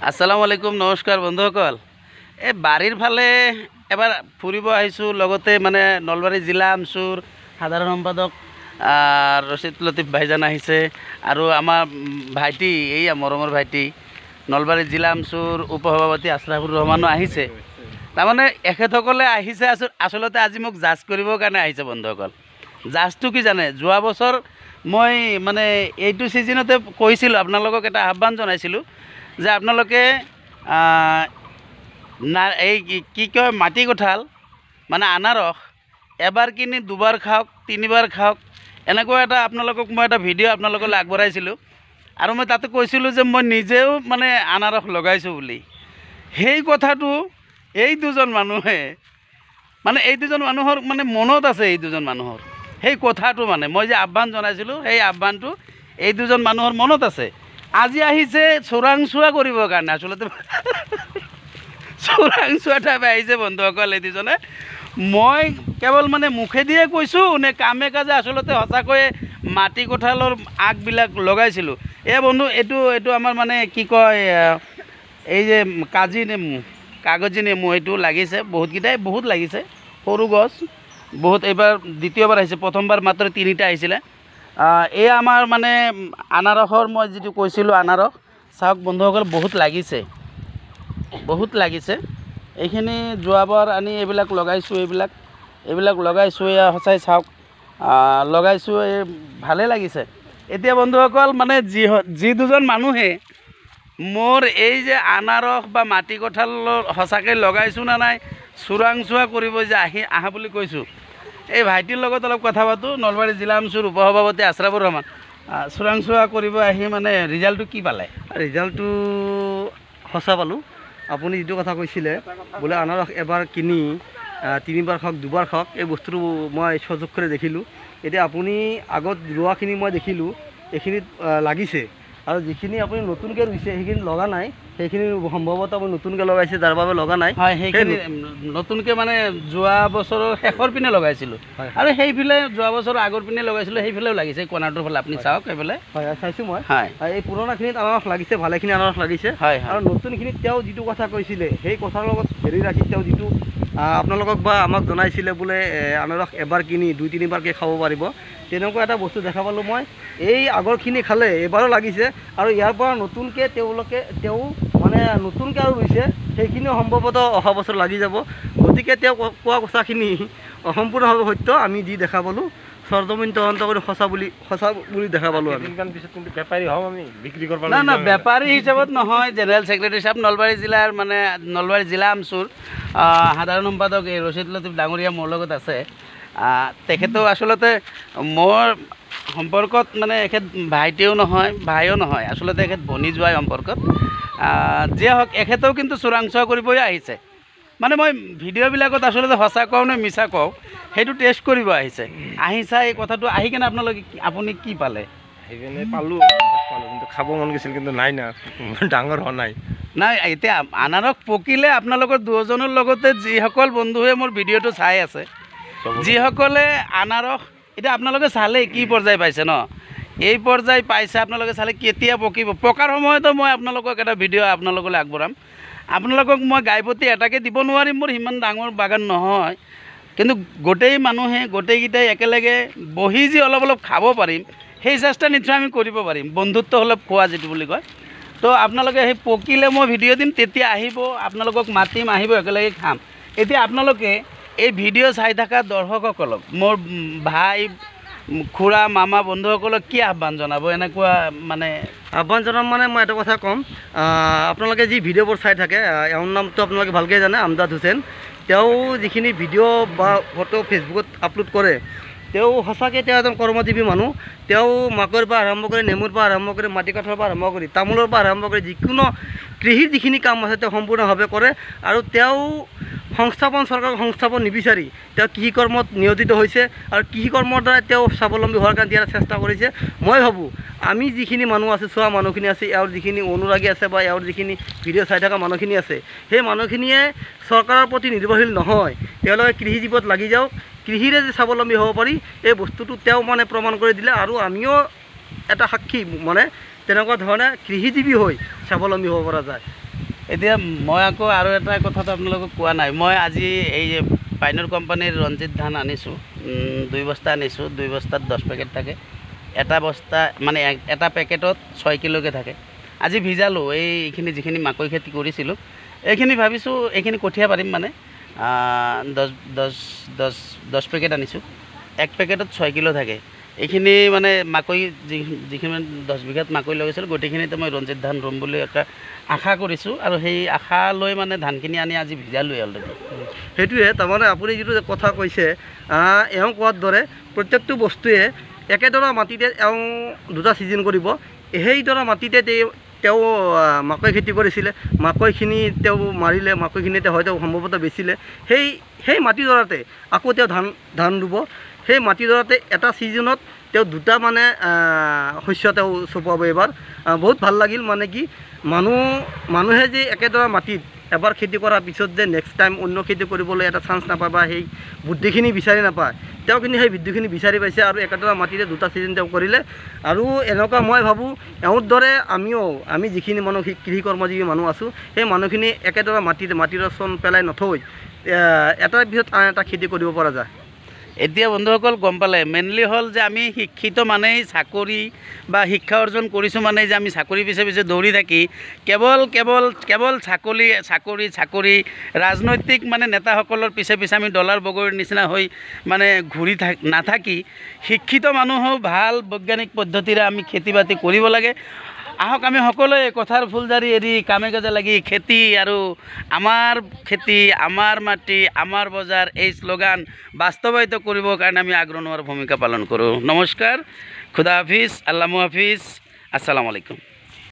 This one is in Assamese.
আসসালামু আলাইকুম, নমস্কাৰ বন্ধুসকল। এই বাৰীৰ ফালে এবাৰ ফুৰিব আহিছোঁ, লগতে মানে নলবাৰী জিলা আমচুৰ সাধাৰণ সম্পাদক ৰচিদ লতিফ ভাইজান আহিছে আৰু আমাৰ ভাইটি, এইয়া মৰমৰ ভাইটি নলবাৰী জিলা আমচুৰ উপসভাপতি আছৰাফুৰ ৰহমানো আহিছে। তাৰমানে এখেতসকলে আহিছে আচলতে আজি মোক জাজ কৰিবৰ কাৰণে আহিছে বন্ধুসকল। জাজটো কি জানে, যোৱা বছৰ মই মানে এইটো ছিজনতে কৈছিলোঁ, আপোনালোকক এটা আহ্বান জনাইছিলোঁ যে আপোনালোকে এই কি কয় মাটি কঁঠাল মানে আনাৰস এবাৰ কিনি দুবাৰ খাওক, তিনিবাৰ খাওক, এনেকুৱা এটা আপোনালোকক মই এটা ভিডিঅ' আপোনালোকলৈ আগবঢ়াইছিলোঁ আৰু মই তাতে কৈছিলোঁ যে মই নিজেও মানে আনাৰস লগাইছোঁ বুলি। সেই কথাটো এই দুজন মানুহে মানে মানুহৰ মানে মনত আছে, এই দুজন মানুহৰ সেই কথাটো মানে মই যে আহ্বান জনাইছিলোঁ সেই আহ্বানটো এই দুজন মানুহৰ মনত আছে। আজি আহিছে চোৰাংচোৱা কৰিবৰ কাৰণে, আচলতে চোৰাংচোৱা টাইপ আহিছে বন্ধুসকল এই দুজনে। মই কেৱল মানে মুখেদিয়ে কৈছোঁ নে কামে কাজে আচলতে সঁচাকৈয়ে মাটি কঁঠালৰ আগবিলাক লগাইছিলোঁ। বন্ধু এইটো আমাৰ মানে কি কয় এই যে কাগজি নেমু এইটো লাগিছে, বহুত লাগিছে, সৰু গছ বহুত। এইবাৰ দ্বিতীয়বাৰ আহিছে, প্ৰথমবাৰ মাত্ৰ 3টা আহিছিলে। এই আমাৰ মানে আনাৰসৰ মই যিটো কৈছিলোঁ আনাৰস, চাওক বন্ধুসকল বহুত লাগিছে। এইখিনি যোৱাবাৰ আনি এইবিলাক লগাইছোঁ, এইবিলাক লগাইছোঁ, এয়া সঁচাই চাওক লগাইছোঁ, এই ভালেই লাগিছে। এতিয়া বন্ধুসকল মানে যি দুজন মানুহে মোৰ এই যে আনাৰস বা মাটি কঁঠালৰ সঁচাকৈ লগাইছোঁ না নাই চোৰাংচোৱা কৰিব যে আহা বুলি কৈছোঁ, এই ভাইটিৰ লগত অলপ কথা পাতোঁ। নলবাৰী জিলা আমচুৰ উপসভাপতি আছৰাফুৰ ৰহমান, চোৰাংচোৱা কৰিব আহি মানে ৰিজাল্টটো কি পালে? ৰিজাল্টটো সঁচা পালোঁ। আপুনি যিটো কথা কৈছিলে বোলে আনাৰস এবাৰ কিনি 3বাৰ খাওক, 2বাৰ খাওক, এই বস্তুটো মই চজক কৰি দেখিলোঁ। এতিয়া আপুনি আগত ৰোৱাখিনি মই দেখিলোঁ, এইখিনিত লাগিছে আৰু যিখিনি আপুনি নতুনকৈ ৰুইছে সেইখিনি লগা নাই। সেইখিনি সম্ভৱতঃ আপুনি নতুনকৈ লগাইছে, যাৰ বাবে লগা নাই। হয়, সেইখিনি নতুনকৈ মানে যোৱা বছৰৰ শেষৰ পিনে লগাইছিলোঁ আৰু সেইফালে যোৱা বছৰৰ আগৰ পিনে লগাইছিলোঁ, সেইফালেও লাগিছে কৰ্ণাৰটোৰ ফালে, আপুনি চাওক সেইফালে। হয়, চাইছোঁ মই। হয়, এই পুৰণাখিনিত আনাৰস লাগিছে, ভালেখিনি আনাৰস লাগিছে। হয়, আৰু নতুনখিনিত তেওঁ যিটো কথা কৈছিলে সেই কথাৰ লগত হেৰি ৰাখি তেওঁ যিটো আপোনালোকক বা আমাক জনাইছিলে বোলে আনাৰস এবাৰ কিনি 2-3বাৰকৈ খাব পাৰিব, তেনেকুৱা এটা বস্তু দেখা পালোঁ মই। এই আগৰখিনি খালে এবাৰো লাগিছে আৰু ইয়াৰ পৰা নতুনকৈ তেওঁ মানে নতুনকৈ আৰু ৰুইছে, সেইখিনিও সম্ভৱতঃ অহা বছৰ লাগি যাব। গতিকে তেওঁ কোৱা কথাখিনি সম্পূৰ্ণভাৱে সত্য। আমি যি দেখা পালোঁ চৰজমিন তদন্ত কৰি সঁচা বুলি দেখা পালোঁ। আমি কিন্তু বেপাৰী হওঁ, আমি বিক্ৰী কৰিব না বেপাৰী হিচাপত নহয়। জেনেৰেল ছেক্ৰেটাৰী সাহেব নলবাৰী জিলাৰ মানে নলবাৰী জিলা আমচুৰ সাধাৰণ সম্পাদক এই ৰচিদ লতিফ ডাঙৰীয়া মোৰ লগত আছে। তেখেতেও আচলতে মোৰ সম্পৰ্কত মানে এখেত ভাইটিও নহয়, ভাইও নহয়, আচলতে এখেত বনি যোৱাই সম্পৰ্কত। যিয়ে হওক এখেতেও কিন্তু চোৰাংচোৱা কৰিবই আহিছে। মানে মই ভিডিঅ'বিলাকত আচলতে সঁচা কওঁ নে মিছা কওঁ সেইটো টেষ্ট কৰিব আহিছে। চাই এই কথাটো আহি কেনে আপুনি কি পালে? সেইকাৰণে পালোঁ, কিন্তু খাব মন গৈছিল, কিন্তু নাই ডাঙৰ হোৱা নাই। এতিয়া আনাৰস পকিলে আপোনালোকৰ দুজনৰ লগতে যিসকল বন্ধুৱে মোৰ ভিডিঅ'টো চাই আছে, যিসকলে আনাৰস এতিয়া আপোনালোকে চালে কি পৰ্যায় পাইছে ন, এই পৰ্যায় পাইছে আপোনালোকে চালে কেতিয়া পকিব। পকাৰ সময়তো মই আপোনালোকক এটা ভিডিঅ' আপোনালোকলৈ আগবঢ়াম। আপোনালোকক মই গাইপতি এটাকে দিব নোৱাৰিম, মোৰ সিমান ডাঙৰ বাগান নহয়, কিন্তু গোটেইকেইটাই একেলগে বহি যি অলপ খাব পাৰিম সেই চেষ্টা নিশ্চয় আমি কৰিব পাৰিম। বন্ধুত্ব অলপ খোৱা যিটো বুলি কয়। তো আপোনালোকে সেই পকিলে মই ভিডিঅ' দিম, তেতিয়া আহিব, আপোনালোকক মাতিম, আহিব, একেলগে খাম। এতিয়া আপোনালোকে এই ভিডিঅ' চাই থকা দৰ্শকসকলক, মোৰ ভাই, খুৰা, মামা, বন্ধুসকলক কি আহ্বান জনাব? এনেকুৱা মানে আহ্বান জনাম মানে মই এটা কথা ক'ম, আপোনালোকে যি ভিডিঅ'বোৰ চাই থাকে, এওঁৰ নামটো আপোনালোকে ভালকৈ জানে, আমজাদ হুছেইন। তেওঁ যিখিনি ভিডিঅ' বা ফটো ফেচবুকত আপলোড কৰে, তেওঁ সঁচাকৈ এজন কৰ্মজীৱী মানুহ। তেওঁ মাকৈৰ পৰা আৰম্ভ কৰি, নেমুৰ পৰা আৰম্ভ কৰি, মাটি কাঠৰ পৰা আৰম্ভ কৰি, তামোলৰ পৰা আৰম্ভ কৰি যিকোনো কৃষিৰ যিখিনি কাম আছে তেওঁ সম্পূৰ্ণভাৱে কৰে। আৰু তেওঁ চৰকাৰৰ সংস্থাপন নিবিচাৰি তেওঁ কৃষি কৰ্মত নিয়োজিত হৈছে আৰু কৃষি কৰ্মৰ দ্বাৰা তেওঁ স্বাৱলম্বী হোৱাৰ কাৰণে দিয়াৰ চেষ্টা কৰিছে। মই ভাবোঁ আমি যিখিনি মানুহ আছে, চোৱা মানুহখিনি আছে, এওঁৰ যিখিনি অনুৰাগী আছে বা এওঁৰ যিখিনি ভিডিঅ' চাই থকা মানুহখিনি আছে, সেই মানুহখিনিয়ে চৰকাৰৰ প্ৰতি নিৰ্ভৰশীল নহয়। তেওঁলোকে কৃষিজীৱত লাগি যাওক, কৃষিৰে যে স্বাৱলম্বী হ'ব পাৰি এই বস্তুটো তেওঁ মানে প্ৰমাণ কৰি দিলে। আৰু আমিও এটা সাক্ষী, মানে তেনেকুৱা ধৰণে কৃষিজীৱী হৈ স্বাৱলম্বী হ'ব পৰা যায়। এতিয়া মই আকৌ আৰু এটা কথাটো আপোনালোকক কোৱা নাই। মই আজি এই পাইনৰ কোম্পানীৰ ৰঞ্জিত ধান আনিছোঁ, 2 বস্তা আনিছোঁ। 2 বস্তাত 10 পেকেট থাকে। এটা বস্তা মানে এটা পেকেটত 6 কিলোকৈ থাকে। আজি ভিজালোঁ এইখিনি যিখিনি মাকৈ খেতি কৰিছিলোঁ, এইখিনি ভাবিছোঁ এইখিনি কঠীয়া পাৰিম মানে 10 পেকেট আনিছোঁ। 1 পেকেটত 6 কিলো থাকে। এইখিনি মানে মাকৈ যিখিনি 10 বিঘাত মাকৈ লগাইছিলোঁ গোটেইখিনিতে মই ৰঞ্জিত ধান ৰুম বুলি এটা আশা কৰিছোঁ, আৰু সেই আশা লৈ মানে ধানখিনি আনি আজি ভিজালোৱে অলৰেডি। সেইটোৱে তাৰমানে আপুনি যিটো কথা কৈছে, এওঁ কোৱাৰ দৰে প্ৰত্যেকটো বস্তুৱে একেডৰা মাটিতে এওঁ 2টা ছিজন কৰিব। সেইডৰা মাটিতে তেওঁ মাকৈ খেতি কৰিছিলে, মাকৈখিনি তেওঁ মাৰিলে, মাকৈখিনিতে হয়তো সম্ভৱতঃ বেচিলে। সেই মাটিডৰাতে আকৌ তেওঁ ধান ৰুব। সেই মাটিডৰাতে এটা ছিজনত তেওঁ 2টা মানে শস্য তেওঁ চপাব। এইবাৰ বহুত ভাল লাগিল। মানে কি মানুহে যে একেডৰা মাটিত এবাৰ খেতি কৰাৰ পিছত যে নেক্সট টাইম অন্য খেতি কৰিবলৈ এটা চান্স নাপায় বা সেই বুদ্ধিখিনি বিচাৰি নাপায়, তেওঁ কিন্তু সেই বুদ্ধিখিনি বিচাৰি পাইছে আৰু একেডৰা মাটিতে 2টা ছিজন তেওঁ কৰিলে। আৰু এনেকুৱা মই ভাবোঁ এওঁৰ দৰে আমি যিখিনি মানুহ কৃষি কৰ্মজীৱী মানুহ আছোঁ, সেই মানুহখিনি একেডৰা মাটিৰ চন পেলাই নথৈ এটাৰ পিছত আন এটা খেতি কৰিব পৰা যায়। এতিয়া বন্ধুসকল গম পালে, মেইনলি হ'ল যে আমি শিক্ষিত মানেই চাকৰি বা শিক্ষা অৰ্জন কৰিছোঁ মানে যে আমি চাকৰি পিছে পিছে দৌৰি থাকি কেৱল চাকৰি ৰাজনৈতিক মানে নেতাসকলৰ পিছে পিছে আমি ডলাৰ বগৰীৰ নিচিনা হৈ মানে ঘূৰি নাথাকি শিক্ষিত মানুহো ভাল বৈজ্ঞানিক পদ্ধতিৰে আমি খেতি বাতি কৰিব লাগে। আহক আমি সকলোৱে কথাৰ ফুলজাৰি এৰি কামে কাজে লাগি খেতি আৰু আমাৰ খেতি, আমাৰ মাটি, আমাৰ বজাৰ এই শ্লোগান বাস্তৱায়িত কৰিবৰ কাৰণে আমি আগৰণুৱাৰ ভূমিকা পালন কৰোঁ। নমস্কাৰ, খুদা হাফিজ, আল্লাহ হাফিজ, আসসালামু আলাইকুম।